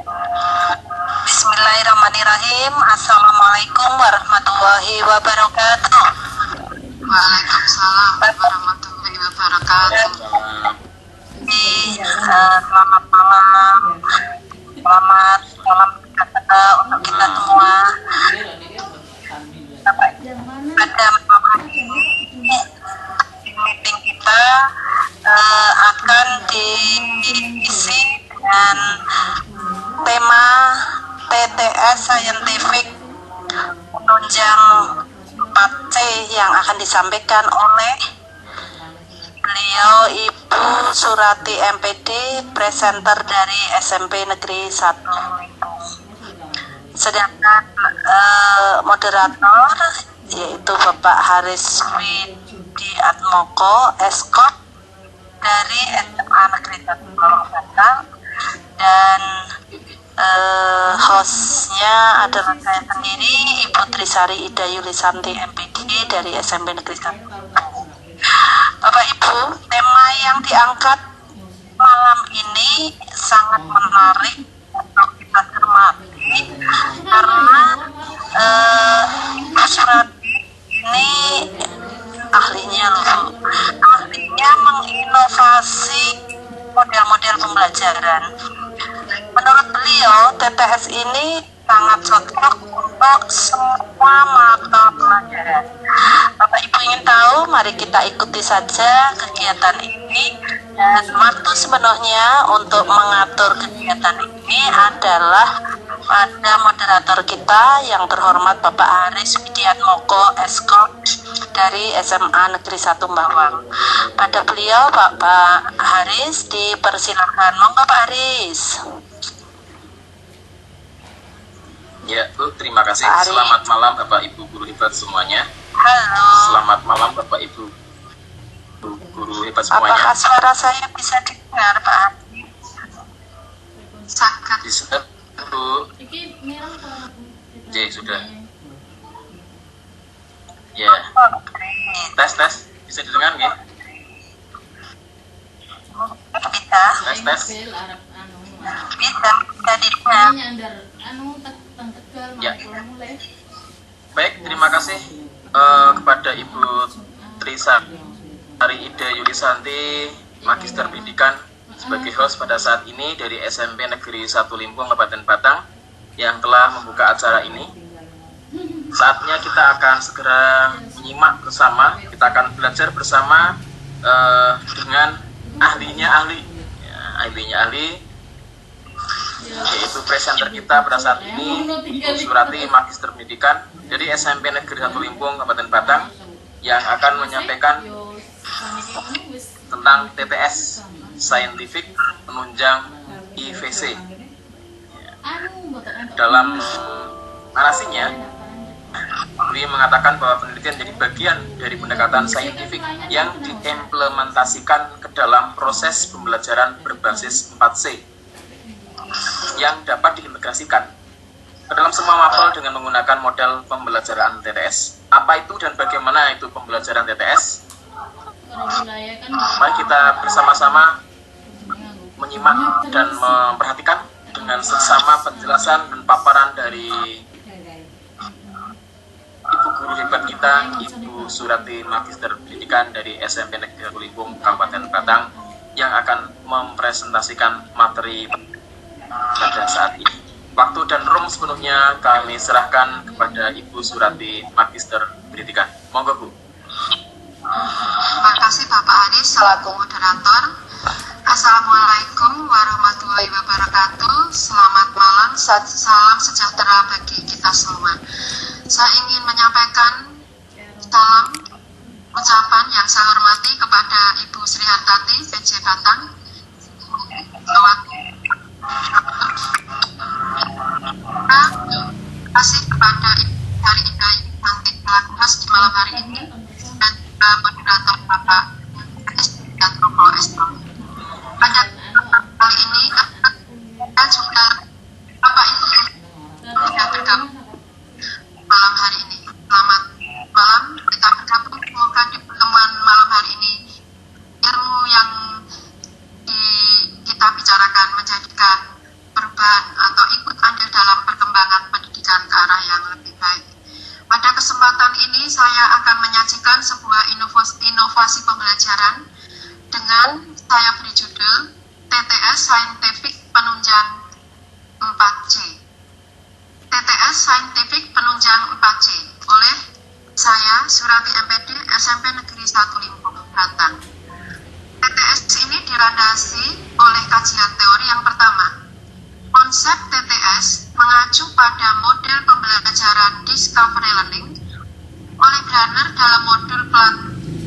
Bismillahirrahmanirrahim. Assalamualaikum warahmatullahi wabarakatuh. Waalaikumsalam warahmatullahi wabarakatuh. Selamat malam. Selamat malam untuk kita semua. Pada malam hari ini meeting kita akan diisi dengan tema TTS Scientific penunjang 4C yang akan disampaikan oleh beliau Ibu Surati MPD, presenter dari SMP Negeri 1 Limpung. Sedangkan moderator yaitu Bapak Haris Widiatmoko, Eskop dari SMA Negeri 1 Batang, dan hostnya adalah saya sendiri, Ibu Trisari Ida Yulisanti MPD dari SMP Negeri 1. Bapak Ibu, tema yang diangkat malam ini sangat menarik untuk kita cermati karena Ibu Surati ini ahlinya menginovasi model-model pembelajaran. Menurut beliau, TTS ini sangat cocok untuk semua mata pelajaran. Bapak Ibu ingin tahu? Mari kita ikuti saja kegiatan ini. Dan waktu sepenuhnya untuk mengatur kegiatan ini adalah pada moderator kita yang terhormat Bapak Haris Widiatmoko, Eskop dari SMA Negeri 1 Bawang. Pada beliau, Bapak Haris, dipersilakan. Monggo Pak Haris. Ya, Bu, terima kasih. Selamat malam Bapak Ibu guru hebat semuanya. Halo. Selamat malam Bapak Ibu guru hebat semuanya. Apakah suara saya bisa didengar, Pak Haris? Sangat Bisa, Bu. Oke, sudah. Ya. Tes. Bisa didengar nggih? Bisa. Tes. Bisa didengar. Ya. Baik, terima kasih kepada Ibu Trisari Ida Yulisanti, Magister Pendidikan, sebagai host pada saat ini dari SMP Negeri 1 Limpung, Kabupaten Batang, yang telah membuka acara ini. Saatnya kita akan segera menyimak bersama, kita akan belajar bersama dengan ahlinya ahli, yaitu presenter kita pada saat ini, Ibu Surati, Magister Pendidikan dari SMP Negeri 1 Limpung, Kabupaten Batang, yang akan menyampaikan tentang TTS Scientific penunjang IVC. Dalam narasinya, beliau mengatakan bahwa penelitian menjadi bagian dari pendekatan saintifik yang diimplementasikan ke dalam proses pembelajaran berbasis 4C yang dapat diintegrasikan ke dalam semua mapel dengan menggunakan model pembelajaran TTS. Apa itu dan bagaimana itu pembelajaran TTS? Mari kita bersama-sama menyimak dan memperhatikan dengan seksama penjelasan dan paparan dari Ibu guru hebat kita, Ibu Surati, Magister Pendidikan dari SMP Negeri 1 Limpung, Kabupaten Batang, yang akan mempresentasikan materi pada saat ini. Waktu dan room sepenuhnya kami serahkan kepada Ibu Surati, Magister Pendidikan. Monggo, Bu. Terima kasih Bapak Haris selaku moderator. Assalamualaikum warahmatullahi wabarakatuh. Selamat malam, salam sejahtera bagi kita semua. Saya ingin menyampaikan salam ucapan yang saya hormati kepada Ibu Sri Hartati, PJ Batang. Terima kasih kepada Ibu Hari Ida Yulisanti selaku host di malam hari ini, dan juga moderator Bapak Widiatmoko, Eskop. Pada kali ini kita juga Bapak Ibu sudah bergabung malam hari ini. Selamat malam, kita bergabung. Semoga di pertemuan malam hari ini ilmu yang kita bicarakan menjadikan perubahan atau saya akan menyajikan sebuah inovasi pembelajaran dengan saya beri judul TTS Scientific Penunjang 4C. TTS Scientific Penunjang 4C oleh saya Surati MPD SMP Negeri 1 Limpung, Batang. TTS ini dilandasi oleh kajian teori yang pertama. Konsep TTS mengacu pada model pembelajaran Discovery Learning oleh Branner dalam modul plat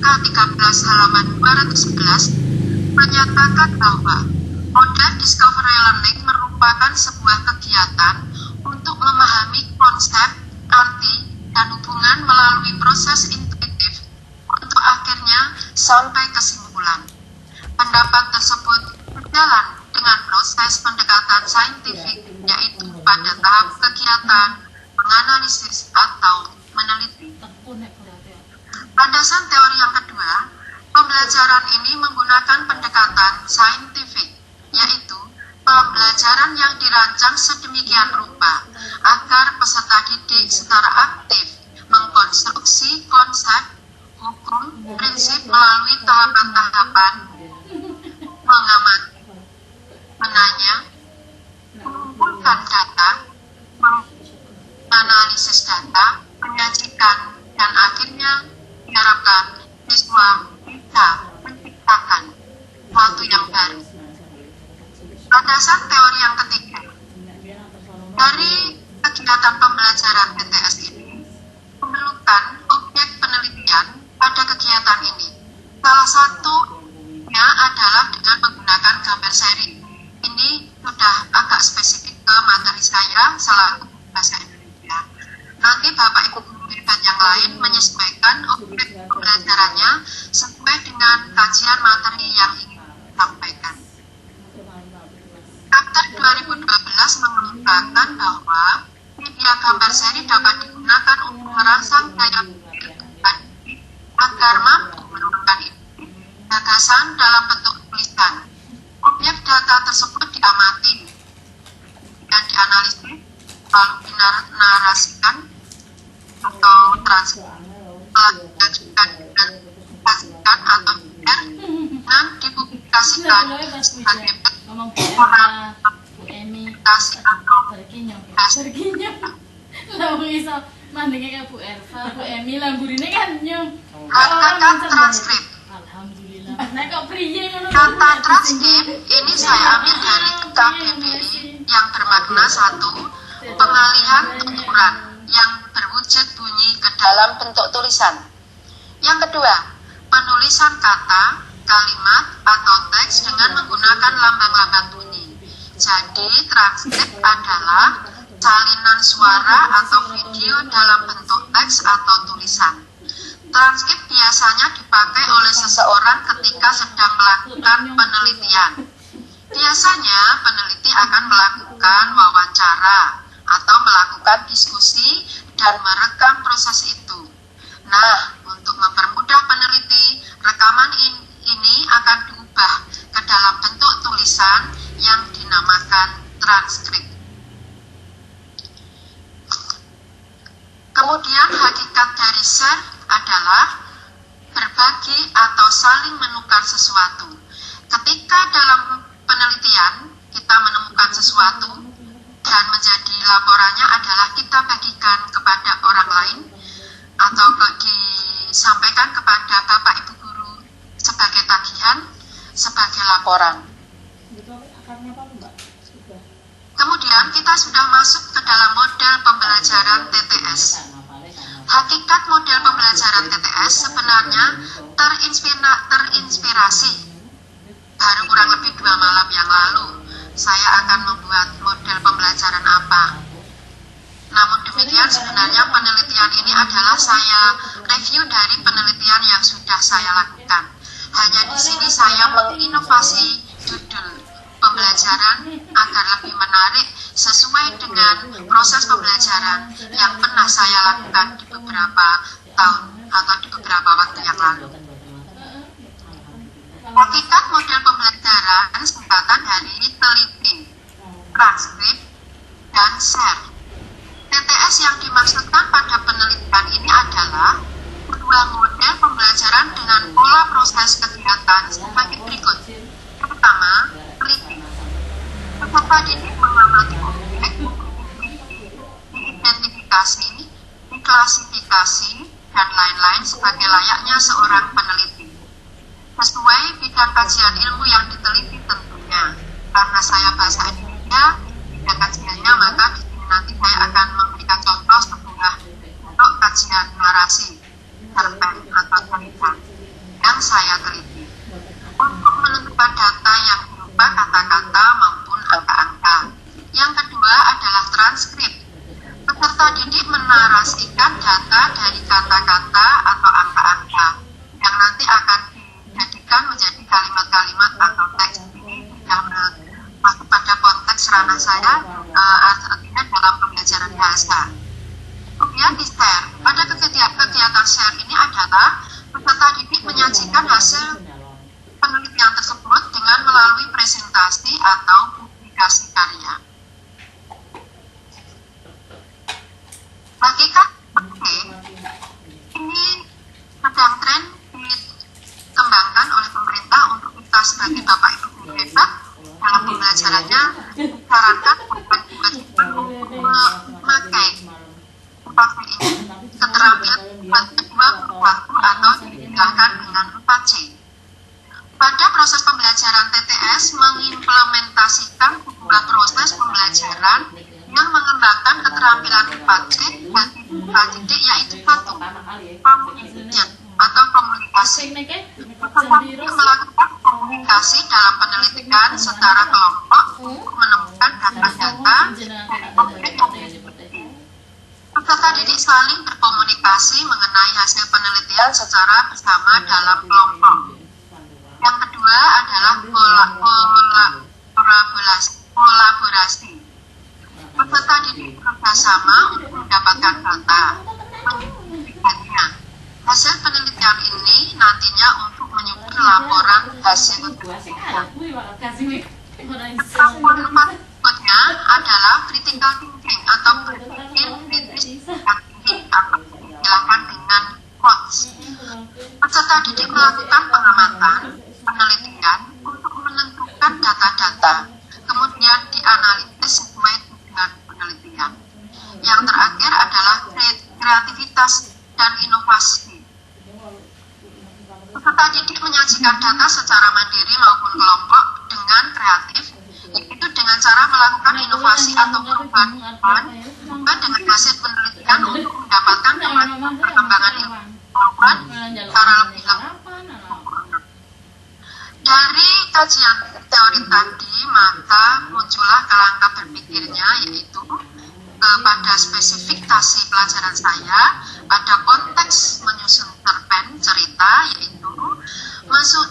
K13 halaman 211 menyatakan bahwa model Discovery Learning merupakan sebuah kegiatan untuk memahami konsep, arti, dan hubungan melalui proses intuitif untuk akhirnya sampai kesimpulan. Pendapat tersebut berjalan dengan proses pendekatan saintifik, yaitu pada tahap kegiatan, menganalisis, atau meneliti. Landasan teori yang kedua, pembelajaran ini menggunakan pendekatan saintifik, yaitu pembelajaran yang dirancang sedemikian rupa agar peserta didik secara aktif mengkonstruksi konsep, hukum, prinsip melalui tahapan-tahapan mengamati, menanya, mengumpulkan data, menganalisis data, menyajikan, dan akhirnya diharapkan siswa bisa menciptakan sesuatu yang baru. Landasan teori yang ketiga, dari kegiatan pembelajaran TTS ini memerlukan objek penelitian pada kegiatan ini. Salah satunya adalah dengan menggunakan gambar seri. Ini sudah agak spesifik ke materi saya selaku bahasa Indonesia. Nanti Bapak Ibu guru dan yang lain menyesuaikan objek pembelajarannya sesuai dengan kajian materi yang ingin disampaikan. Chapter 2012 mengungkapkan bahwa media gambar seri dapat digunakan untuk merangsang daya pikir agar mampu menurunkan ide, gagasan dalam bentuk tulisan. Objek data tersebut diamati dan dianalisis, lalu dinarasikan atau transkripsikan atau dan dipublikasikan sebagai orang publikasi atau mandengnya kayak Bu Erva, Bu Emi, lamburine kan nyem. kata transkrip. Alhamdulillah. Nah kok priye ngono? Kata transkrip ini saya ambil dari KBBI yang bermakna satu, pengalihan tuturan yang berwujud bunyi ke dalam bentuk tulisan. Yang kedua, penulisan kata, kalimat, atau teks dengan menggunakan lambang-lambang bunyi. Jadi transkrip adalah salinan suara atau video dalam bentuk teks atau tulisan. Transkrip biasanya dipakai oleh seseorang ketika sedang melakukan penelitian. Biasanya peneliti akan melakukan wawancara atau melakukan diskusi dan merekam proses itu. Nah, untuk mempermudah peneliti, rekaman ini akan diubah ke dalam bentuk tulisan yang dinamakan transkrip. Kemudian hakikat dari share adalah berbagi atau saling menukar sesuatu. Ketika dalam penelitian kita menemukan sesuatu dan menjadi laporannya adalah kita bagikan kepada orang lain atau disampaikan kepada Bapak Ibu Guru sebagai tagihan, sebagai laporan. Kemudian kita sudah masuk ke dalam model pembelajaran TTS. Hakikat model pembelajaran TTS sebenarnya terinspirasi. Baru kurang lebih 2 malam yang lalu, saya akan membuat model pembelajaran apa. Namun demikian sebenarnya penelitian ini adalah saya review dari penelitian yang sudah saya lakukan. Hanya di sini saya menginovasi judul pembelajaran agar lebih menarik sesuai dengan proses pembelajaran yang pernah saya lakukan di beberapa tahun atau di beberapa waktu yang lalu. Hakikat model pembelajaran singkatan dari teliti, transkrip, dan share. TTS yang dimaksudkan pada penelitian ini adalah sebuah model pembelajaran dengan pola proses kegiatan sebagai berikut. Pertama, teliti. Peserta didik mengamati objek, diidentifikasi, diklasifikasi, dan lain-lain sebagai layaknya seorang peneliti. Sesuai bidang kajian ilmu yang diteliti tentunya. Karena saya bahasa Indonesia, bidang kajiannya, maka di sini nanti saya akan memberikan contoh sebuah bentuk kajian narasi cerpen atau cerita yang saya teliti untuk menentukan data yang berupa kata-kata maupun angka-angka. Yang kedua adalah transkrip. Peserta didik menarasikan data dari kata-kata atau angka-angka yang nanti akan dijadikan menjadi kalimat-kalimat atau teks. Ini sudah masuk pada konteks ranah saya, artinya dalam pembelajaran bahasa. Kemudian di share. Pada kegiatan share ini adalah peserta didik menyajikan hasil penelitian tersebut dengan melalui presentasi atau publikasi karya. Hakikat ini sedang tren dikembangkan oleh pemerintah untuk kita sebagai Bapak Ibu guru hebat dalam pembelajarannya disarankan memakai ini keterampilan kedua waktu atau dibilangkan dengan 4C. Pada proses pembelajaran TTS mengimplementasikan sebuah proses pembelajaran yang mengembangkan keterampilan 4C dan 5 yaitu 1. Komunikasi atau komunikasi. Melakukan komunikasi dalam penelitian secara kelompok untuk menemukan data-data peserta didik saling berkomunikasi mengenai hasil penelitian secara bersama dalam kelompok. Yang kedua adalah kolaborasi. Peserta didik bekerjasama untuk mendapatkan data. Hasil penelitian ini nantinya untuk menyusun laporan hasil penelitian. Keterampilan berikutnya adalah critical thinking atau berpikir kritis atau dijelaskan dengan quotes. Peserta didik melakukan pengamatan, penelitian untuk menentukan data-data, kemudian dianalisis sesuai tujuan penelitian. Yang terakhir adalah kreativitas dan inovasi. Peserta didik menyajikan data secara mandiri maupun kelompok dengan kreatif, yaitu dengan cara melakukan inovasi atau perubahan dengan hasil penelitian untuk mendapatkan perkembangan ilmu secara lebih lengkap. Dari kajian teori tadi, maka muncullah kerangka berpikirnya, yaitu pada spesifikasi pelajaran saya, pada konteks menyusun cerpen cerita, yaitu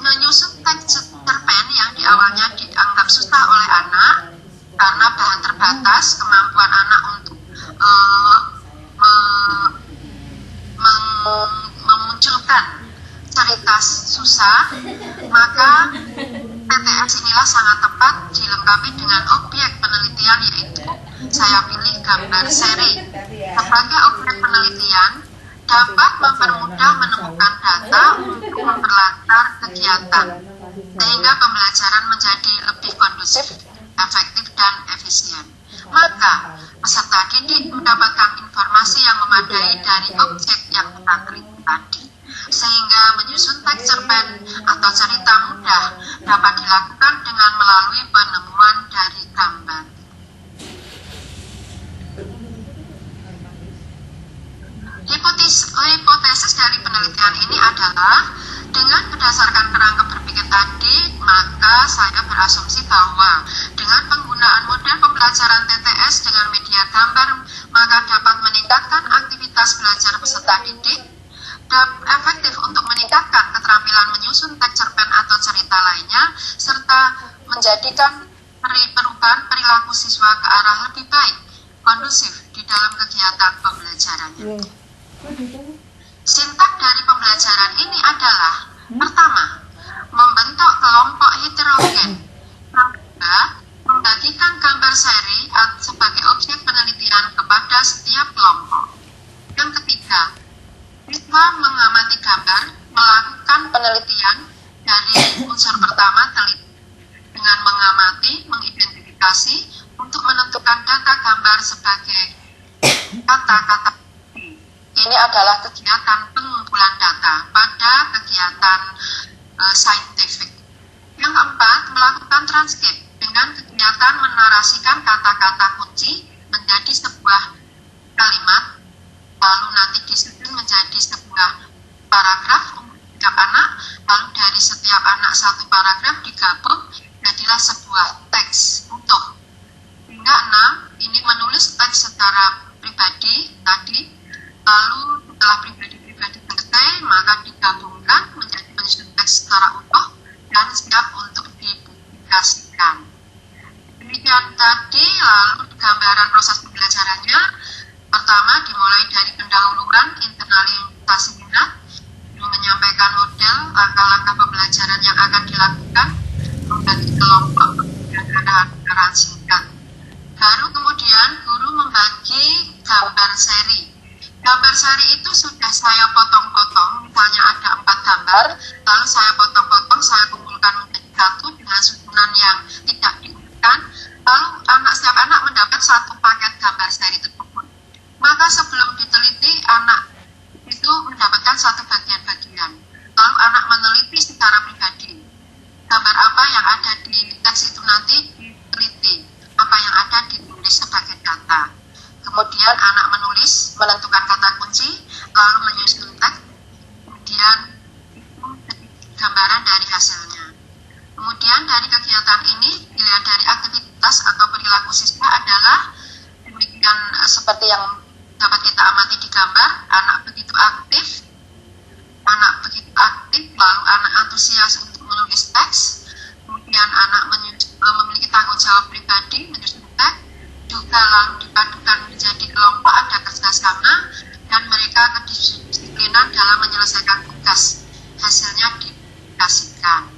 menyusun teks cerpen yang di awalnya dianggap susah oleh anak karena bahan terbatas, kemampuan anak untuk memunculkan cerita susah, maka TTS inilah sangat tepat dilengkapi dengan objek penelitian, yaitu saya pilih gambar seri. Sebagai objek penelitian dapat mempermudah menemukan data untuk memperlancar kegiatan, sehingga pembelajaran menjadi lebih kondusif, efektif, dan efisien. Maka peserta didik mendapatkan informasi yang memadai dari objek yang kita teliti tadi, sehingga menyusun teks cerpen atau cerita mudah dapat dilakukan dengan melalui penemuan dari gambar. Hipotesis dari penelitian ini adalah dengan berdasarkan kerangka berpikir tadi, maka saya berasumsi bahwa dengan penggunaan model pembelajaran TTS dengan media gambar, maka dapat meningkatkan aktivitas belajar peserta didik dan efektif untuk meningkatkan keterampilan menyusun teks cerpen atau cerita lainnya, serta menjadikan perubahan perilaku siswa ke arah lebih baik, kondusif di dalam kegiatan pembelajarannya. Sintak dari pembelajaran ini adalah: pertama, membentuk kelompok heterogen, kedua, membagikan gambar seri sebagai objek penelitian kepada setiap kelompok, yang ketiga, siswa mengamati gambar, melakukan penelitian dari unsur pertama teliti dengan mengamati, mengidentifikasi untuk menentukan data gambar sebagai kata-kata. Ini adalah kegiatan pengumpulan data pada kegiatan saintifik. Yang keempat, melakukan transkrip dengan kegiatan menarasikan kata-kata kunci menjadi sebuah kalimat, lalu nanti disusun menjadi sebuah paragraf untuk setiap anak, lalu dari setiap anak satu paragraf digabung jadilah sebuah teks untuk. Hingga 6, ini menulis teks secara pribadi tadi, lalu setelah pribadi-pribadi selesai maka digabungkan menjadi penyusun teks secara utuh dan siap untuk dipublikasikan. Demikian tadi. Lalu gambaran proses pembelajarannya, pertama dimulai dari pendahuluan internalisasi minat, menyampaikan model langkah-langkah pembelajaran yang akan dilakukan, membagi kelompok, dan arahan singkat. Baru kemudian guru membagi gambar seri. Gambar seri itu sudah saya potong-potong, misalnya ada 4 gambar, lalu saya potong-potong, saya kumpulkan menjadi satu dengan susunan yang tidak diurutkan, lalu setiap anak mendapat satu paket gambar seri tersebut. Maka sebelum diteliti, anak itu mendapatkan satu bagian-bagian, lalu anak meneliti secara pribadi. Gambar apa yang ada di teks itu nanti diteliti, apa yang ada ditulis sebagai data. Kemudian anak menulis, menentukan kata kunci, lalu menyusun teks, kemudian itu gambaran dari hasilnya. Kemudian dari kegiatan ini, dilihat dari aktivitas atau perilaku siswa adalah demikian seperti yang dapat kita amati di gambar, anak begitu aktif, lalu anak antusias untuk menulis teks, kemudian anak memiliki tanggung jawab pribadi, menyusun teks, juga lalu dipadukan menjadi kelompok, ada kerjasama, dan mereka kedisiplinan dalam menyelesaikan tugas. Hasilnya dipublikasikan.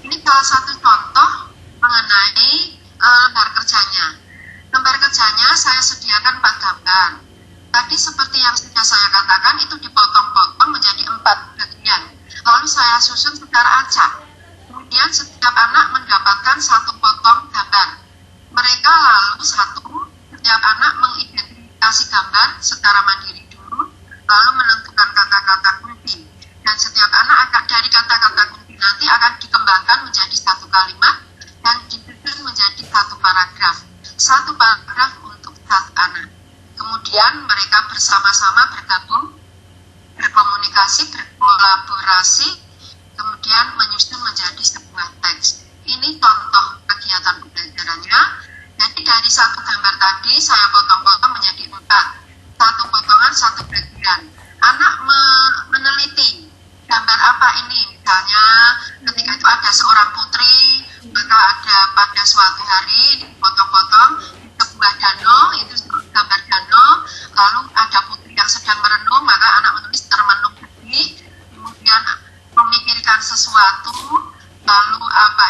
Ini salah satu contoh mengenai lembar kerjanya. Lembar kerjanya saya sediakan 4 gambar. Tadi seperti yang sudah saya katakan, itu dipotong-potong menjadi 4 bagian. Lalu saya susun secara acak. Kemudian setiap anak mendapatkan 1 potong gambar. Mereka lalu setiap anak mengidentifikasi gambar secara mandiri dulu, lalu menentukan kata-kata kunci. Dan setiap anak akan dari kata-kata kunci nanti akan dikembangkan menjadi 1 kalimat dan disusun menjadi 1 paragraf. 1 paragraf untuk 1 anak. Kemudian mereka bersama-sama bergabung, berkomunikasi, berkolaborasi, kemudian menyusun menjadi sebuah teks. Ini contoh kegiatan pembelajarannya. Jadi dari 1 gambar tadi saya potong-potong menjadi 4. 1 potongan 1 bagian. Anak meneliti gambar apa ini. Misalnya ketika itu ada seorang putri, maka ada pada suatu hari dipotong-potong sebuah danau, itu gambar danau. Lalu ada putri yang sedang merenung, maka anak menulis termenung sedih. Kemudian memikirkan sesuatu, lalu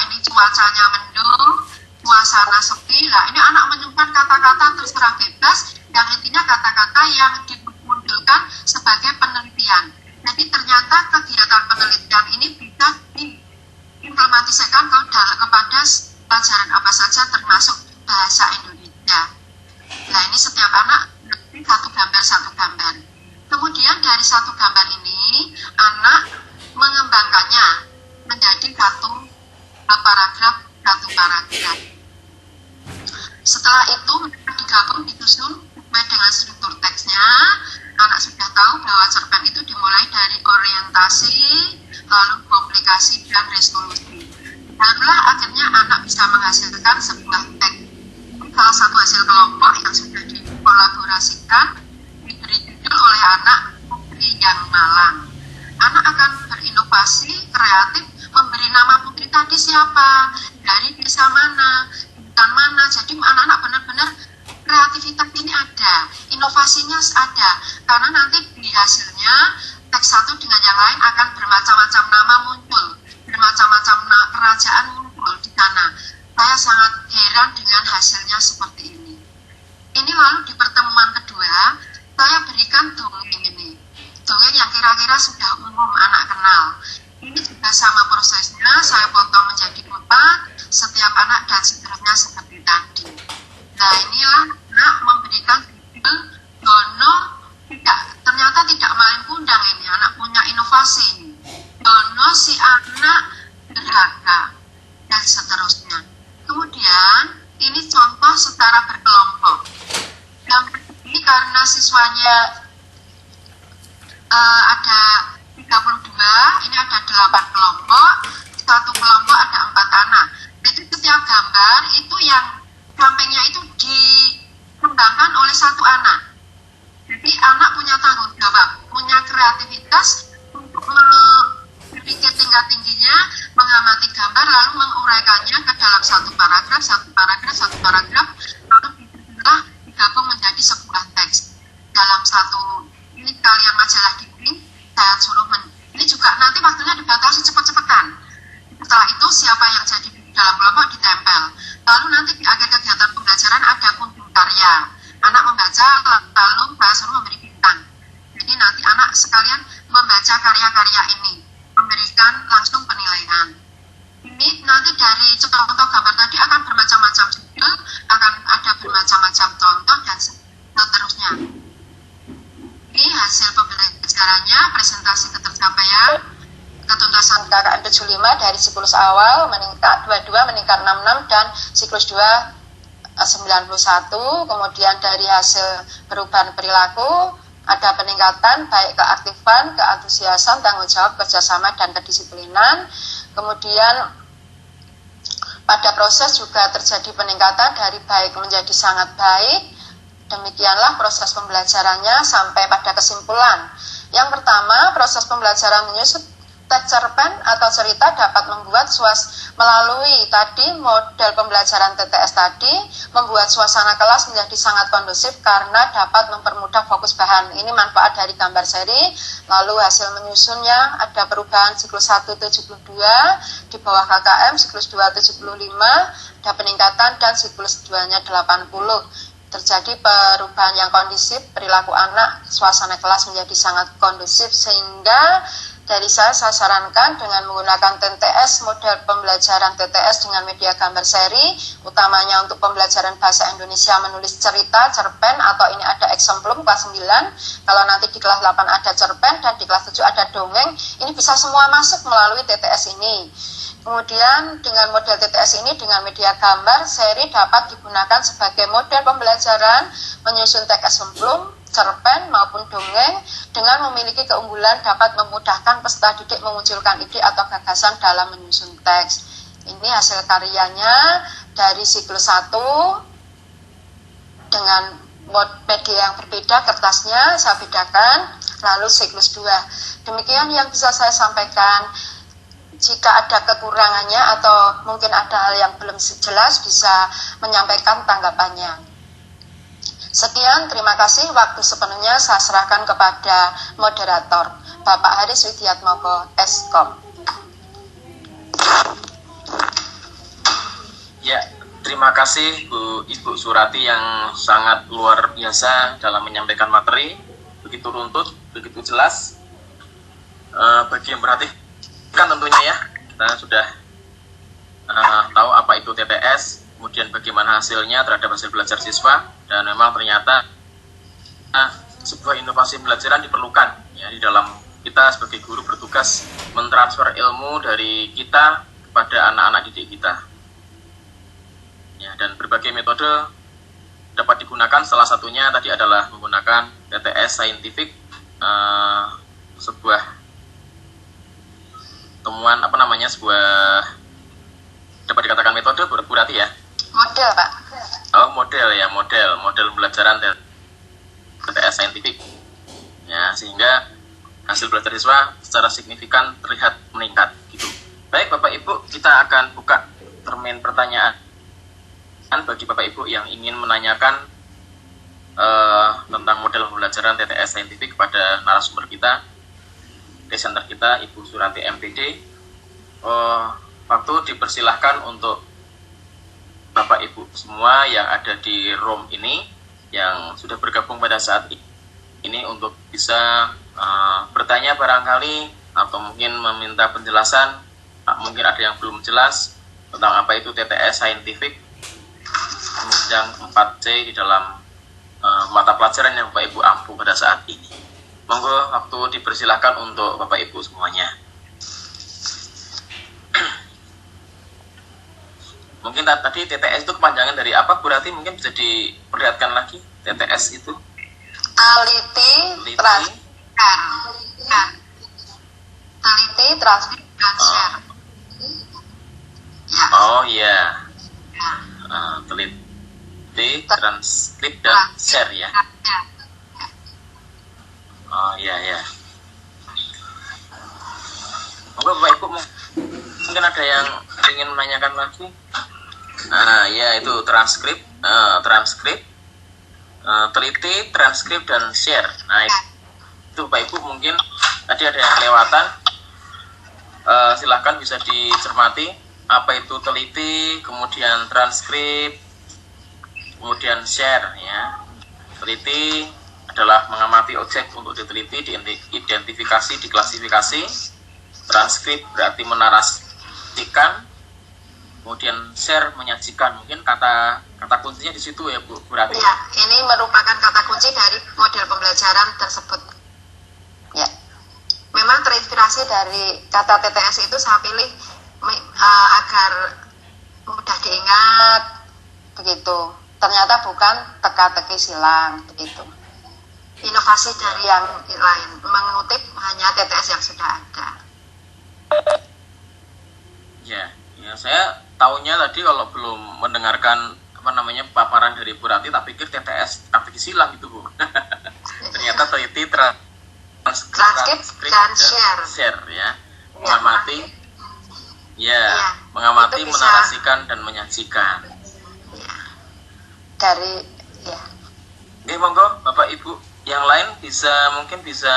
ini cuacanya mendung, suasana sepi. Nah, ini anak menyimpan kata-kata terserah bebas, yang intinya kata-kata yang dimunculkan sebagai penelitian. Jadi ternyata kegiatan penelitian ini bisa diimplementasikan kepada pelajaran apa saja, termasuk bahasa Indonesia. Nah, ini setiap anak meneliti 1 gambar 1 gambar. Kemudian dari 1 gambar ini anak mengembangkannya menjadi 1 paragraf. Setelah itu mereka digabung, disusun sesuai dengan struktur teksnya. Anak sudah tahu bahwa cerpen itu dimulai dari orientasi, lalu komplikasi, dan resolusi. Barulah akhirnya anak bisa menghasilkan sebuah teks. Salah satu hasil kelompok yang sudah dikolaborasikan diberi judul oleh anak Putri yang Malang. Anak akan berinovasi, kreatif, memberi nama putri tadi siapa, dari desa mana, hutan mana. Jadi anak-anak benar-benar kreativitas ini ada, inovasinya ada, karena nanti di hasilnya teks satu dengan yang lain akan bermacam-macam nama muncul, bermacam-macam kerajaan muncul di sana. Saya sangat heran dengan hasilnya seperti ini. Ini lalu di pertemuan kedua saya berikan dongeng ini, dongeng yang kira-kira sudah umum anak kenal. Ini juga sama prosesnya, saya potong menjadi 4, setiap anak dan seterusnya seperti tadi. Nah inilah anak memberikan judul Dono ternyata tidak main kundang ini, anak punya inovasi ini. Dono si anak derhaka dan seterusnya. Kemudian ini contoh setara berkelompok. Gambar ini karena siswanya ada 32, ini ada 8 kelompok, satu kelompok ada 4 anak. Jadi setiap gambar itu yang sampingnya itu dikembangkan oleh satu anak. Jadi anak punya tanggung jawab, punya kreativitas untuk berpikir tingkat tingginya, mengamati gambar lalu menguraikannya ke dalam satu paragraf, lalu digabung menjadi sebuah teks. Dalam satu ini kalian majalah di print, saya suruh ini juga nanti waktunya dibatasi cepet-cepetan. Setelah itu siapa yang jadi di dalam kelompok ditempel. Lalu nanti di akhir kegiatan pembelajaran ada kunjung karya. Anak membaca lalu saya suruh memberi bintang. Jadi nanti anak sekalian membaca karya-karya ini, memberikan langsung penilaian. Ini nanti dari contoh gambar tadi akan bermacam-macam judul, akan ada bermacam-macam contoh dan seterusnya. Ini hasil pembelajarannya, presentasi ketercapaian ketuntasan KKN 75 dari siklus awal meningkat 22 meningkat 66 dan siklus 2 91. Kemudian dari hasil perubahan perilaku ada peningkatan baik keaktifan, keantusiasan, tanggung jawab, kerjasama dan kedisiplinan. Kemudian pada proses juga terjadi peningkatan dari baik menjadi sangat baik. Demikianlah proses pembelajarannya sampai pada kesimpulan. Yang pertama, proses pembelajaran menyusun teks cerpen atau cerita dapat membuat melalui tadi model pembelajaran TTS tadi, membuat suasana kelas menjadi sangat kondusif karena dapat mempermudah fokus bahan. Ini manfaat dari gambar seri. Lalu hasil menyusunnya ada perubahan siklus 1 72, di bawah KKM siklus 2 75, ada peningkatan dan siklus 2-nya 80. Terjadi perubahan yang kondusif, perilaku anak, suasana kelas menjadi sangat kondusif sehingga dari saya sarankan dengan menggunakan TTS, model pembelajaran TTS dengan media gambar seri, utamanya untuk pembelajaran bahasa Indonesia menulis cerita, cerpen, atau ini ada eksemplum kelas 9, kalau nanti di kelas 8 ada cerpen dan di kelas 7 ada dongeng, ini bisa semua masuk melalui TTS ini. Kemudian dengan model TTS ini dengan media gambar seri dapat digunakan sebagai model pembelajaran menyusun teks eksemplum, cerpen maupun dongeng dengan memiliki keunggulan dapat memudahkan peserta didik memunculkan ide atau gagasan dalam menyusun teks. Ini hasil karyanya dari siklus 1 dengan media yang berbeda, kertasnya saya bedakan, lalu siklus 2. Demikian yang bisa saya sampaikan. Jika ada kekurangannya atau mungkin ada hal yang belum jelas bisa menyampaikan tanggapannya. Sekian, terima kasih. Waktu sepenuhnya saya serahkan kepada moderator, Bapak Haris Widiatmoko, Eskom. Ya, terima kasih Ibu Surati yang sangat luar biasa dalam menyampaikan materi, begitu runtut, begitu jelas. Bagi yang perhatikan tentunya ya, kita sudah tahu apa itu TTS, kemudian bagaimana hasilnya terhadap hasil belajar siswa, dan memang ternyata sebuah inovasi pembelajaran diperlukan ya, di dalam kita sebagai guru bertugas mentransfer ilmu dari kita kepada anak-anak didik kita ya, dan berbagai metode dapat digunakan. Salah satunya tadi adalah menggunakan TTS saintifik, sebuah temuan sebuah dapat dikatakan metode berarti ya, Model, Pak. oh model ya, model pembelajaran TTS saintifik ya, sehingga hasil belajar siswa secara signifikan terlihat meningkat gitu. Baik Bapak Ibu, kita akan buka termin pertanyaan bagi Bapak Ibu yang ingin menanyakan tentang model pembelajaran TTS saintifik kepada narasumber kita, presenter kita Ibu Surati MPD. Waktu dipersilahkan untuk Bapak Ibu semua yang ada di room ini yang sudah bergabung pada saat ini untuk bisa bertanya barangkali atau mungkin meminta penjelasan, mungkin ada yang belum jelas tentang apa itu TTS Scientific penunjang 4C di dalam mata pelajaran yang Bapak Ibu ampu pada saat ini. Monggo waktu dipersilahkan untuk Bapak Ibu semuanya. Mungkin tadi TTS itu kepanjangan dari apa? Berarti mungkin bisa diperlihatkan lagi TTS itu. Teliti, teliti, transkrip, dan share. Ya. Oh iya. Teliti, transkrip, dan share ya. Ya. Oh iya ya. Monggo Bapak Ibu mungkin ada yang ingin menanyakan lagi. Ya itu transkrip, teliti, transkrip, dan share. Nah itu Bapak Ibu mungkin tadi ada yang kelewatan. Silahkan bisa dicermati apa itu teliti, kemudian transkrip, kemudian share ya. Teliti adalah mengamati objek untuk diteliti, diidentifikasi, diklasifikasi. Transkrip berarti menarasikan, kemudian share menyajikan. Mungkin kata kuncinya di situ ya Bu Rati. Ya, ini merupakan kata kunci dari model pembelajaran tersebut. Ya, memang terinspirasi dari kata TTS itu saya pilih agar mudah diingat begitu. Ternyata bukan teka-teki silang begitu. Inovasi dari yang lain, mengutip hanya TTS yang sudah ada. Ya, saya tahunya tadi kalau belum mendengarkan paparan dari Bu Rati, tak pikir TTS strategi silang gitu Bu. Ternyata teliti, transkrip dan share ya. Mengamati, mengamati, menarasikan dan menyajikan. Ya. Dari Monggo Bapak Ibu yang lain mungkin bisa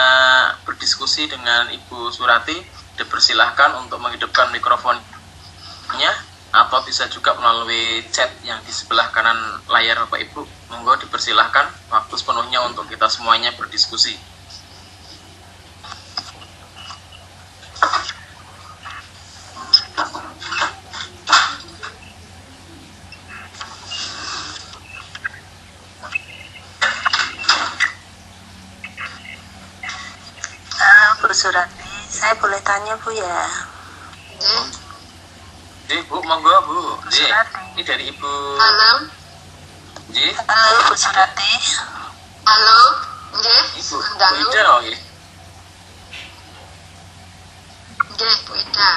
berdiskusi dengan Ibu Surati. Dipersilahkan untuk menghidupkan mikrofonnya atau bisa juga melalui chat yang di sebelah kanan layar Bapak Ibu. Monggo dipersilahkan, waktu sepenuhnya untuk kita semuanya berdiskusi. Bu Surati, saya boleh tanya Bu ya? Bu, monggo Bu. Ini dari Ibu. Halo. Halo Bu Surati. Halo. Ibu Ida loh ya. Bu Ida.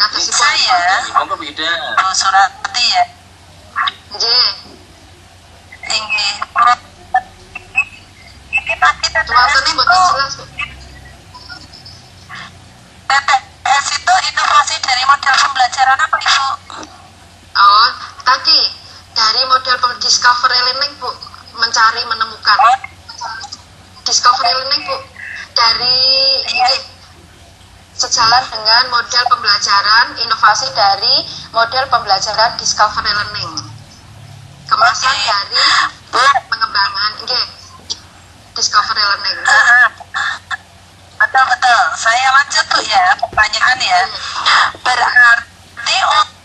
Kata si Saya. Monggo Bu Ida. Bu Surati ya. Ini kita Tuasannya buatan jelas Bu. TTS itu inovasi dari model pembelajaran apa Ibu? Oh, tadi dari model discovery learning Bu, mencari menemukan. Discovery learning Bu, dari sejalan dengan model pembelajaran inovasi dari model pembelajaran discovery learning. Kemasan dari pengembangan discovery learning. Betul. Saya lanjut Bu ya, pertanyaan ya. Berarti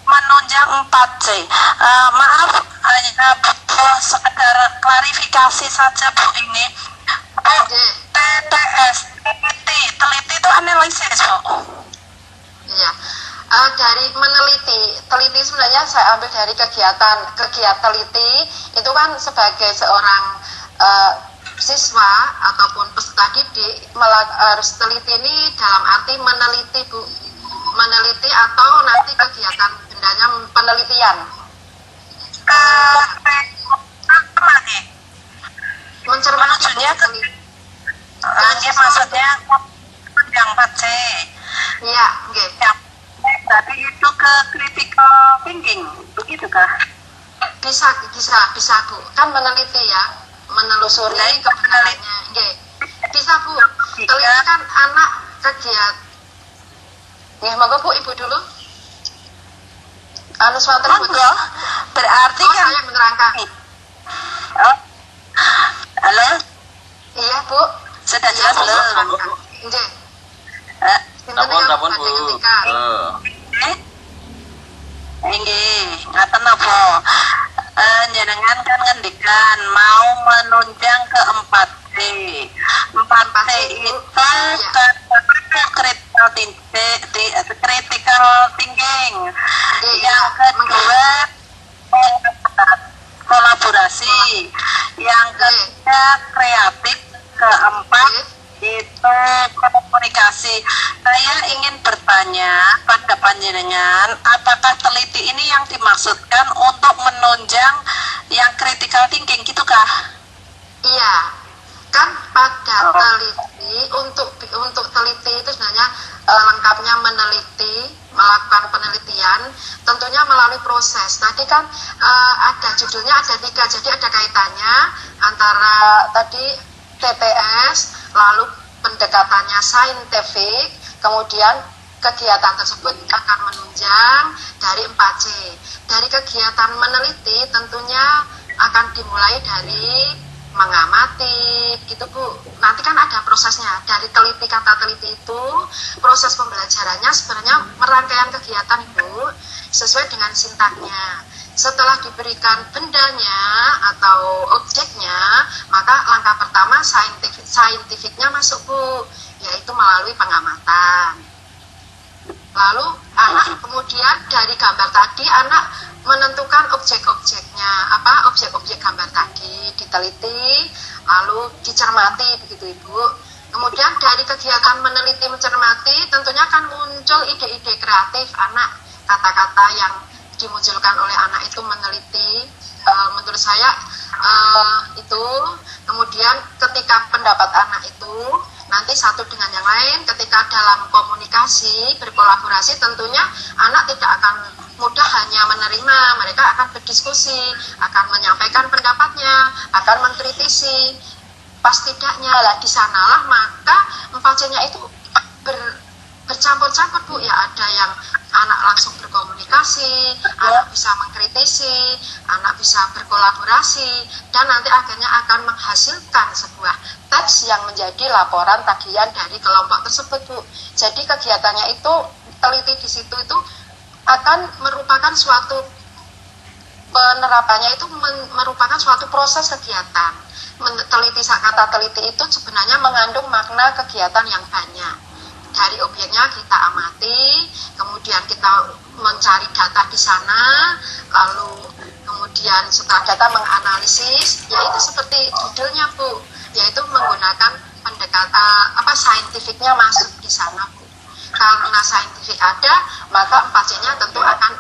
menunjang 4C. Maaf, hanya butuh sekedar klarifikasi saja Bu ini. TTS, teliti itu analisis Bu. Iya. Dari teliti sebenarnya saya ambil dari kegiatan teliti itu kan sebagai seorang siswa ataupun peserta didik harus teliti ini dalam arti meneliti Bu, meneliti atau nanti kegiatan bendanya penelitian. Mencermati maksudnya maksudnya yang 4C. Iya, Tapi itu ke critical thinking, begitukah? Bisa Bu. Kan meneliti ya, menelusuri kebenarannya. Bisa Bu. Teliti kan anak kegiatan. Monggo Bu, Ibu dulu. Monggo. Berarti kan saya menerangkan. Halo? Iya Bu. Sudah jelas Bu. dihentikan. Inggih, ngaten napa? Jenengan kan ngendikan mau menunjang ke 4C. 4C itu critical thinking. Yang kedua kolaborasi. Yang ketiga kreatif. Keempat itu komunikasi. Saya ingin bertanya pada panjenengan, apakah teliti ini yang dimaksudkan untuk menunjang yang critical thinking, gitukah? Iya, kan pada teliti untuk teliti itu sebenarnya lengkapnya meneliti, melakukan penelitian, tentunya melalui proses. Tadi kan ada judulnya ada 3, jadi ada kaitannya antara tadi TPS, lalu pendekatannya saintifik, kemudian kegiatan tersebut akan menunjang dari 4C. Dari kegiatan meneliti tentunya akan dimulai dari mengamati, gitu Bu. Nanti kan ada prosesnya. Dari teliti, kata teliti itu, proses pembelajarannya sebenarnya merangkaian kegiatan Ibu, sesuai dengan sintaknya. Setelah diberikan bendanya atau objeknya, maka langkah pertama saintifiknya masuk Bu, yaitu melalui pengamatan. Lalu anak kemudian dari gambar tadi anak menentukan objek-objeknya, objek-objek gambar tadi diteliti, lalu dicermati begitu Ibu. Kemudian dari kegiatan meneliti mencermati tentunya akan muncul ide-ide kreatif anak, kata-kata yang dimunculkan oleh anak itu meneliti, menurut saya itu. Kemudian ketika pendapat anak itu nanti satu dengan yang lain, ketika dalam komunikasi berkolaborasi tentunya anak tidak akan mudah hanya menerima, mereka akan berdiskusi, akan menyampaikan pendapatnya, akan mengkritisi. Pas tidaknya lah di sanalah maka 4C-nya itu bercampur-campur Bu, ya ada yang anak langsung berkomunikasi, anak bisa mengkritisi, anak bisa berkolaborasi, dan nanti akhirnya akan menghasilkan sebuah teks yang menjadi laporan tagihan dari kelompok tersebut Bu. Jadi kegiatannya itu, teliti di situ itu akan merupakan suatu penerapannya itu merupakan suatu proses kegiatan. Teliti, kata teliti itu sebenarnya mengandung makna kegiatan yang banyak. Dari objeknya kita amati, kemudian kita mencari data di sana, lalu kemudian setelah data menganalisis, yaitu seperti judulnya Bu, yaitu menggunakan pendekatan saintifiknya masuk di sana Bu. Karena saintifik ada, maka 4C-nya tentu akan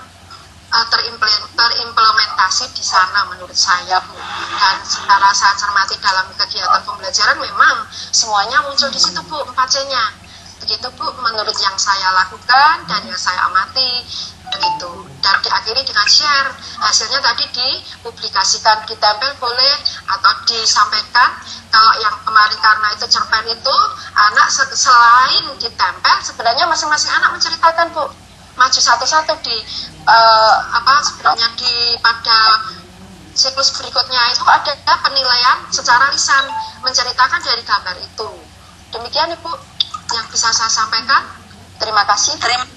terimplementasi di sana menurut saya Bu. Dan secara saya cermati dalam kegiatan pembelajaran memang semuanya muncul di situ Bu, 4C-nya. Begitu Bu, menurut yang saya lakukan dan yang saya amati, begitu. Dan diakhiri dengan share. Hasilnya tadi dipublikasikan, ditempel boleh atau disampaikan. Kalau yang kemarin karena itu cerpen itu, anak selain ditempel, sebenarnya masing-masing anak menceritakan Bu. Maju satu-satu di sebenarnya pada siklus berikutnya itu ada penilaian secara lisan, menceritakan dari gambar itu. Demikian Ibu yang bisa saya sampaikan. Terima kasih. Terima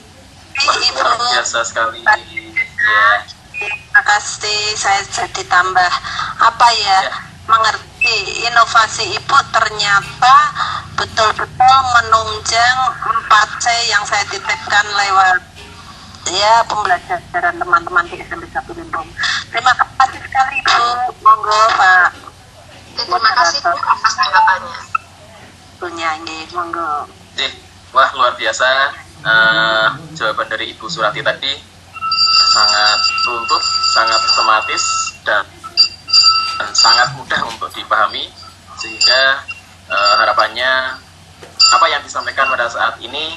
kasih Ibu. Luar biasa sekali. Ya. Terima kasih. Saya jadi tambah mengerti inovasi Ibu ternyata betul-betul menunjang 4C yang saya titipkan lewat pembelajaran teman-teman di SMP 1 Limbung. Terima kasih sekali Ibu. Monggo Pak. Terima kasih Bu atas tanggapannya. Punya ini, monggo. Wah luar biasa, jawaban dari Ibu Surati tadi sangat runtut, sangat sistematis dan sangat mudah untuk dipahami, sehingga harapannya apa yang disampaikan pada saat ini,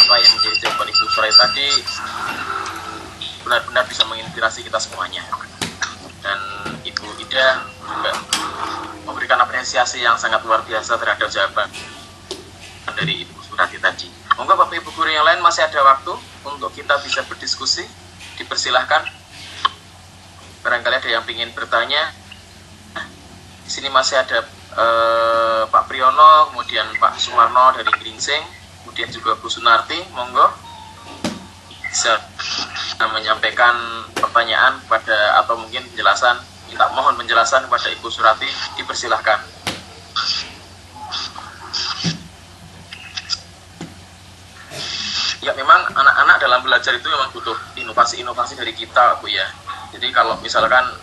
apa yang menjadi jawaban Ibu Surati tadi benar-benar bisa menginspirasi kita semuanya. Dan Ibu Ida juga memberikan apresiasi yang sangat luar biasa terhadap jawaban dari Ibu Surati tadi. Monggo Bapak Ibu guru yang lain masih ada waktu untuk kita bisa berdiskusi, dipersilahkan. Barangkali ada yang ingin bertanya. Di sini masih ada Pak Priyono, kemudian Pak Sumarno dari Gringsing, kemudian juga Bu Sunarti, monggo. bisa menyampaikan pertanyaan kepada atau mungkin penjelasan, mohon penjelasan kepada Ibu Surati, dipersilahkan. Ya, memang anak-anak dalam belajar itu memang butuh inovasi-inovasi dari kita, Bu ya. Jadi kalau misalkan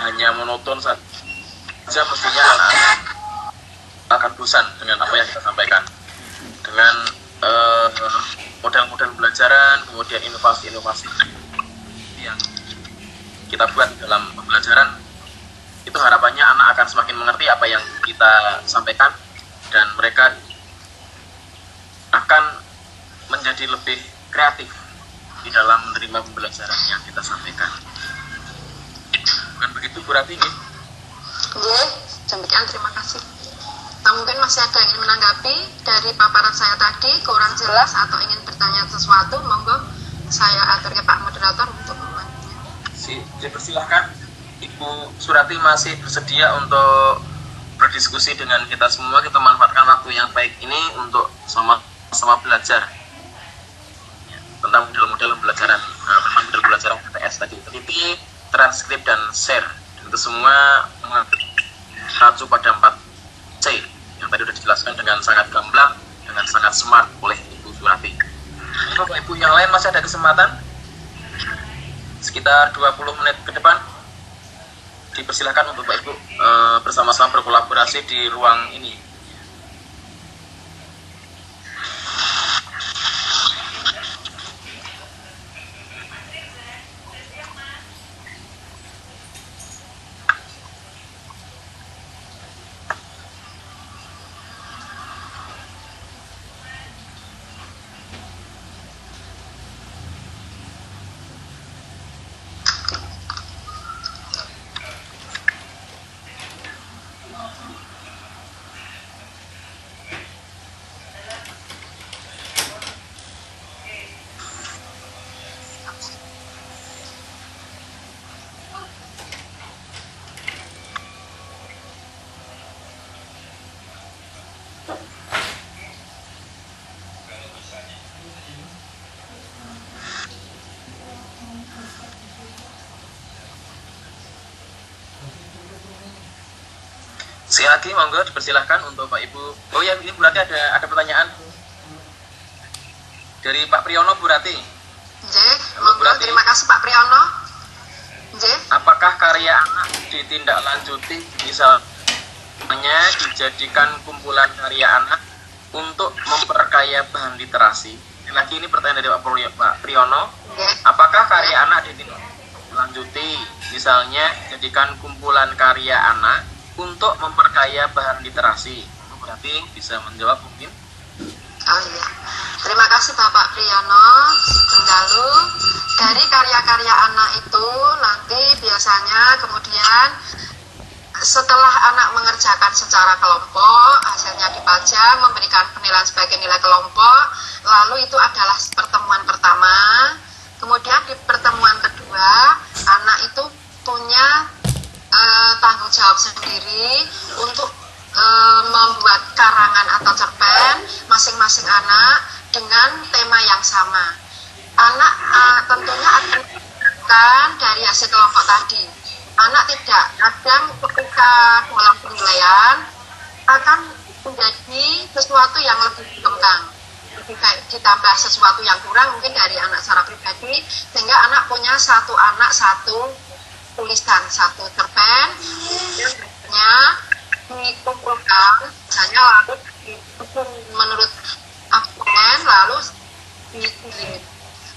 hanya monoton saja, mestinya anak-anak akan bosan dengan apa yang kita sampaikan. Dengan model-model pembelajaran, kemudian inovasi-inovasi yang kita buat dalam pembelajaran, itu harapannya anak akan semakin mengerti apa yang kita sampaikan, dan mereka akan menjadi lebih kreatif di dalam menerima pembelajaran yang kita sampaikan. Bukan begitu, Bu Rati? Nggih, demikian, terima kasih. Mungkin masih ada yang ingin menanggapi dari paparan saya tadi, kurang jelas atau ingin bertanya sesuatu, monggo saya atur ke Pak Moderator untuk membantunya. Dipersilahkan, Ibu Surati masih bersedia untuk berdiskusi dengan kita semua. Kita manfaatkan waktu yang baik ini untuk sama-sama belajar tentang model-model pembelajaran, model pembelajaran TTS tadi, teliti, transkrip, dan share. Dan itu semua mengacu pada 4C yang tadi sudah dijelaskan dengan sangat gamblang, dengan sangat smart oleh Ibu Surati. Bapak Ibu yang lain masih ada kesempatan sekitar 20 menit ke depan, dipersilahkan untuk Bapak Ibu bersama-sama berkolaborasi di ruang ini. Sekali lagi, monggo dipersilahkan untuk Pak Ibu. Oh ya, ini berarti ada pertanyaan dari Pak Priyono, Bu Rati. Nggih, monggo, terima kasih Pak Priyono. Nggih. Apakah karya anak ditindaklanjuti, misalnya dijadikan kumpulan karya anak untuk memperkaya bahan literasi? Lagi ini pertanyaan dari Pak Priyono. Nggih. Apakah karya anak ditindaklanjuti, misalnya dijadikan kumpulan karya anak untuk memperkaya bahan literasi? Berarti bisa menjawab mungkin. Oh iya, terima kasih Bapak Priyono. Lalu dari karya-karya anak itu nanti biasanya kemudian setelah anak mengerjakan secara kelompok, hasilnya dipajang, memberikan penilaian sebagai nilai kelompok, lalu itu adalah pertemuan pertama. Kemudian di pertemuan kedua, anak itu punya tanggung jawab sendiri untuk membuat karangan atau cerpen masing-masing anak dengan tema yang sama. Anak tentunya akan mendapatkan dari hasil kelompok tadi. Anak tidak, kadang ketika dalam penilaian akan menjadi sesuatu yang lebih berkembang, ditambah sesuatu yang kurang mungkin dari anak secara pribadi, sehingga anak punya satu tulisan, satu cerpen yang biasanya dikumpulkan, misalnya lalu disusun menurut absen, lalu ditulis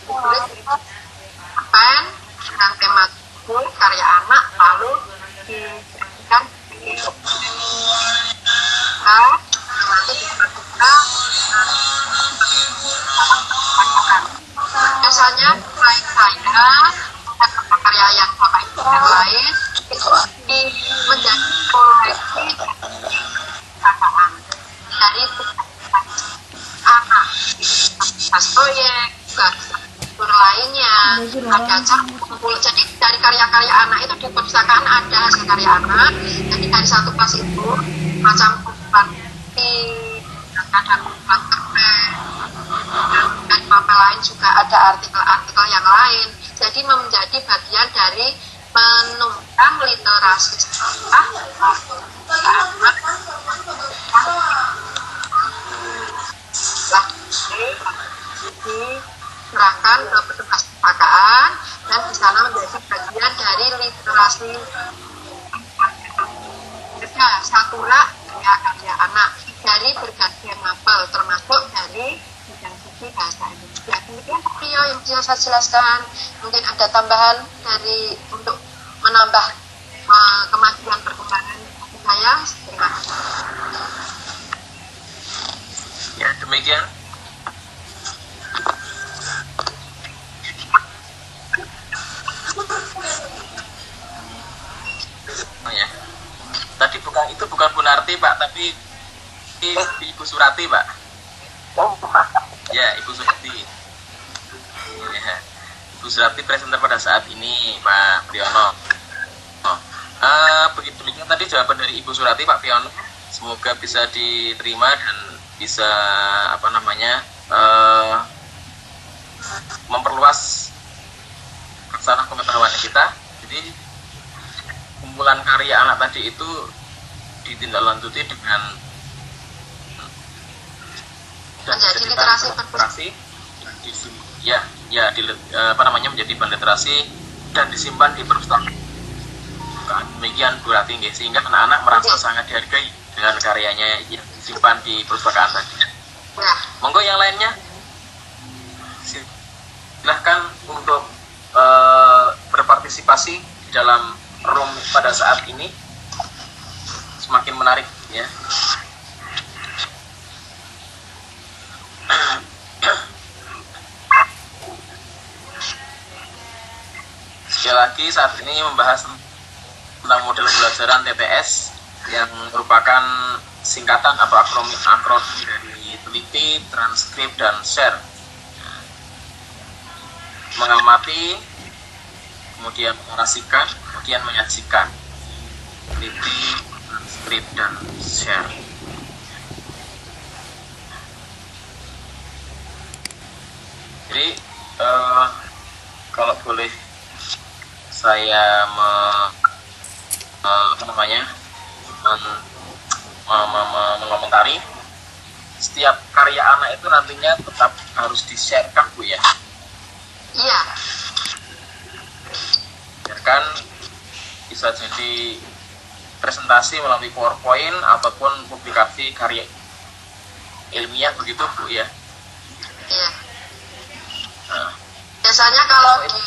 cerpen dengan tema karya anak, lalu dijadikan nanti biasanya selain saya karya yang Bapak Ibu yang lain menjadi koleksi kakak dari anak proyek juga lainnya ada campur. Jadi dari karya-karya anak itu di perpustakaan ada hasil karya anak. Jadi dari satu kelas itu macam kumpulan ada kumpulan kertas dan papel lain juga ada artikel-artikel yang lain. Jadi menjadi bagian dari menunjang literasi sekolah diserahkan ke petugas perpustakaan dan di sana menjadi bagian dari literasi. Ada satulah karya anak dari berbagai mapel termasuk dari bidang sisi bahasa Indonesia. Kemudian Rio yang bisa saya jelaskan, mungkin ada tambahan dari untuk menambah kemajuan perkembangan saya. Terima kasih. Ya, demikian. Oh ya. Tadi bukan Bu Narti, Pak, tapi Ibu Surati, Pak. Ya, Ibu Surati. Ya. Ibu Surati presenter pada saat ini, Pak Priyono. Begitu demikian tadi jawaban dari Ibu Surati, Pak Priyono. Semoga bisa diterima dan bisa memperluas kesana pengetahuan kita. Jadi kumpulan karya anak tadi itu ditindaklanjuti dengan menjadi literasi menjadi bahan literasi dan disimpan di perpustakaan. Demikian Bu Rati, sehingga anak-anak merasa sangat dihargai dengan karyanya yang disimpan di perpustakaan tadi. Ya. Monggo yang lainnya silahkan untuk berpartisipasi di dalam room pada saat ini, semakin menarik ya. Sekali lagi saat ini membahas tentang model pembelajaran TTS yang merupakan singkatan atau akronim dari teliti, transkrip, dan share. Mengamati, kemudian menarasikan, kemudian menyajikan. Teliti, transkrip, dan share. Jadi kalau boleh saya mengomentari, setiap karya anak itu nantinya tetap harus di-sharekan, Bu ya. Iya. Sharekan bisa jadi presentasi melalui PowerPoint ataupun publikasi karya ilmiah begitu, Bu ya. Iya. Nah. Biasanya kalau di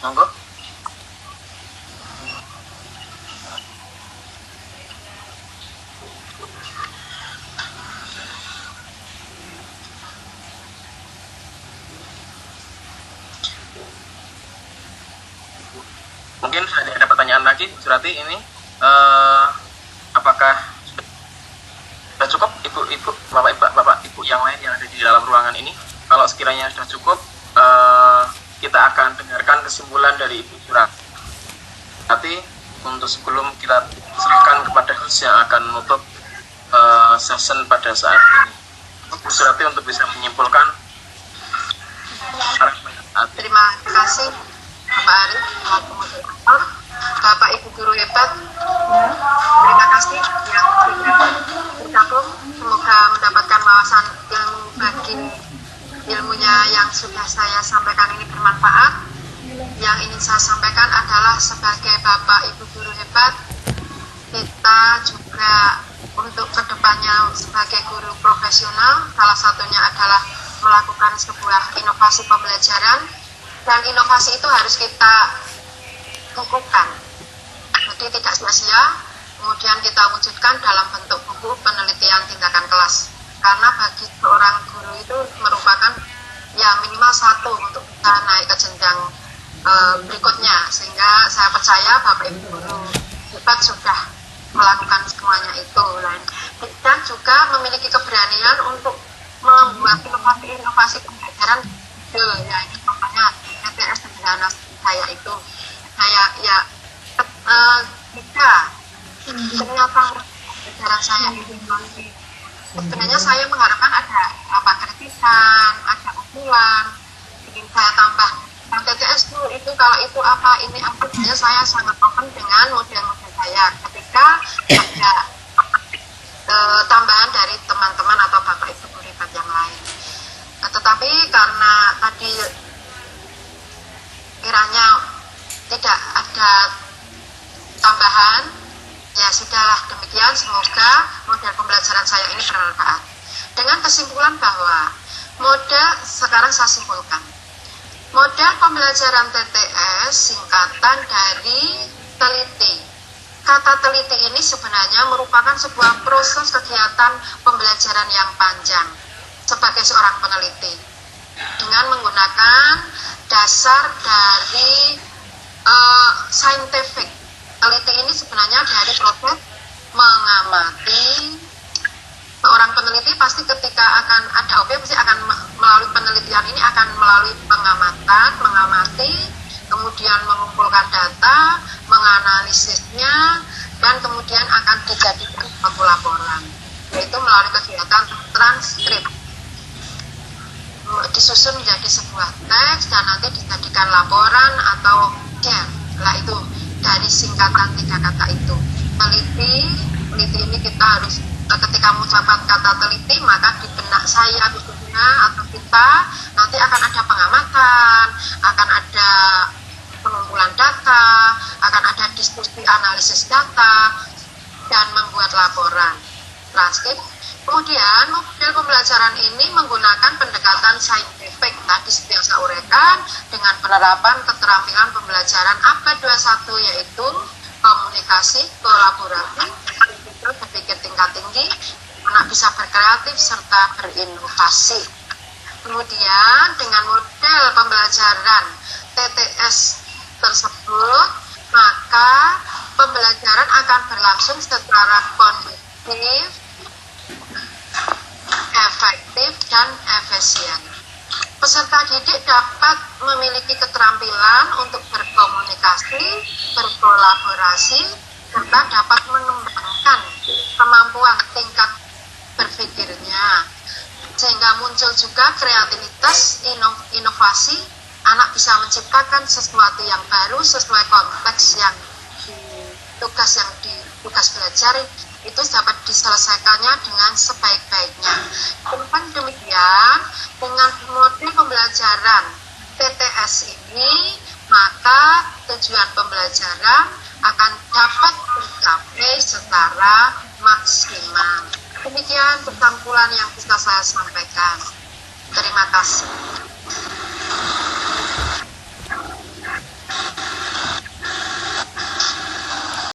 monggo. Mungkin ada pertanyaan lagi, Surati ini apakah sudah cukup ibu-ibu, bapak ibu yang lain yang ada di dalam ruangan ini? Kalau sekiranya sudah cukup, kita akan dengarkan kesimpulan dari Ibu Surati untuk sebelum kita serahkan kepada host yang akan menutup session pada saat ini. Ibu Surati untuk bisa menyimpulkan. terima kasih Bapak Arif, moderator, Bapak Ibu guru hebat. Terima kasih yang sudah bergabung. Semoga mendapatkan wawasan ilmu bagi ilmunya yang sudah saya sampaikan ini bermanfaat. Yang ingin saya sampaikan adalah sebagai Bapak Ibu guru hebat, kita juga untuk kedepannya sebagai guru profesional, salah satunya adalah melakukan sebuah inovasi pembelajaran, dan inovasi itu harus kita kukuhkan, jadi tidak sia-sia, kemudian kita wujudkan dalam bentuk buku penelitian tindakan kelas. Karena bagi seorang guru itu merupakan ya minimal satu untuk bisa naik ke jenjang berikutnya, sehingga saya percaya Bapak Ibu guru hebat sudah melakukan semuanya itu, dan juga memiliki keberanian untuk membuat inovasi pembelajaran, ya ini contohnya TTS sederhana saya itu, saya ya jika ternyata pembelajaran saya ini masih sebenarnya saya mengharapkan ada kritisan, ada usulan, ingin saya tambah TTS itu kalau itu apa, ini apa. Sebenarnya saya sangat open dengan model-model saya ketika ada tambahan dari teman-teman atau bapak ibu privat yang lain. Tetapi karena tadi kiranya tidak ada tambahan, ya sudahlah demikian. Semoga model pembelajaran saya ini bermanfaat. Dengan kesimpulan bahwa model, sekarang saya simpulkan, model pembelajaran TTS singkatan dari teliti. Kata teliti ini sebenarnya merupakan sebuah proses kegiatan pembelajaran yang panjang sebagai seorang peneliti dengan menggunakan dasar dari scientific. Teliti ini sebenarnya dari proses mengamati. Seorang peneliti pasti ketika akan ada objek pasti akan melalui penelitian ini akan melalui pengamatan, mengamati, kemudian mengumpulkan data, menganalisisnya, dan kemudian akan dijadikan suatu laporan, yaitu melalui kegiatan transkrip, disusun menjadi sebuah teks dan nanti dijadikan laporan atau share. Lah itu dari singkatan 3 kata itu. Teliti ini kita harus ketika mengucapkan kata teliti, maka di benak saya khususnya atau kita nanti akan ada pengamatan, akan ada pengumpulan data, akan ada diskusi analisis data, dan membuat laporan transkrip. Kemudian model pembelajaran ini menggunakan pendekatan saintifik tadi seperti yang saya uraikan dengan penerapan keterampilan pembelajaran abad 21, yaitu komunikasi, kolaborasi, berpikir tingkat tinggi, anak bisa berkreatif serta berinovasi. Kemudian dengan model pembelajaran TTS tersebut, maka pembelajaran akan berlangsung secara kondusif, efektif, dan efisien. Peserta didik dapat memiliki keterampilan untuk berkomunikasi, berkolaborasi, serta dapat mengembangkan kemampuan tingkat berpikirnya, sehingga muncul juga kreativitas, inovasi. Anak bisa menciptakan sesuatu yang baru sesuai konteks yang tugas belajar itu dapat diselesaikannya dengan sebaik-baiknya. Dengan demikian, dengan model pembelajaran TTS ini, maka tujuan pembelajaran akan dapat tercapai secara maksimal. Demikian kesimpulan yang bisa saya sampaikan. Terima kasih.